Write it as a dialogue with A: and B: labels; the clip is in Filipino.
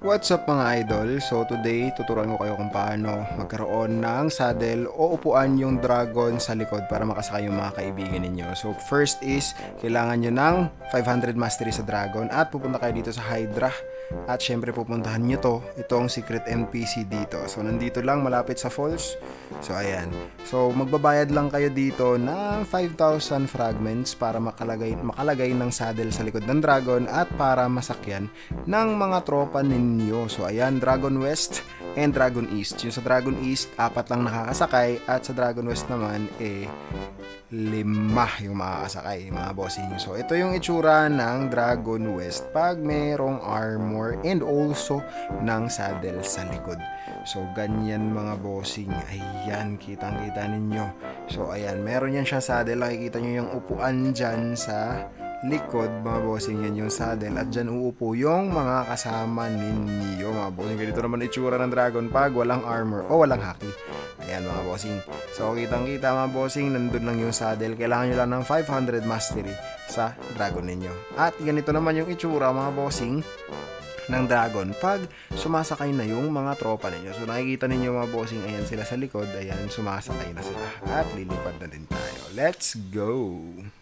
A: What's up mga idol? So today tuturuan ko kayo kung paano magkaroon ng saddle o upuan yung dragon sa likod para makasakay yung mga kaibigan ninyo. So first is kailangan nyo ng 500 mastery sa dragon at pupunta kayo dito sa Hydra. At syempre pupuntahan nyo itong secret NPC dito. So nandito lang malapit sa falls. So ayan. So magbabayad lang kayo dito ng 5,000 fragments para makalagay ng saddle sa likod ng dragon at para masakyan ng mga tropa ninyo. So ayan, Dragon West and Dragon East. Yung sa Dragon East, 4 lang nakakasakay at sa Dragon West naman 5 yung makakasakay, mga bossing. So ito yung itsura ng Dragon West pag merong armor and also ng saddle sa likod. So ganyan mga bossing. Ayan, kitang-kita ninyo. So ayan, meron yan siya saddle. Nakikita nyo yung upuan dyan sa likod, mga bossing. Yan yung saddle at dyan uupo yung mga kasama ninyo, mga bossing. Ganito naman itsura ng dragon pag walang armor o walang haki. Ayan mga bossing. So kitang kita mga bossing, nandun lang yung saddle. Kailangan nyo lang ng 500 mastery sa dragon ninyo. At ganito naman yung itsura mga bossing ng dragon pag sumasakay na yung mga tropa ninyo. So nakikita ninyo mga bossing, ayan sila sa likod. Ayan, sumasakay na sila at lilipad na din tayo. Let's go!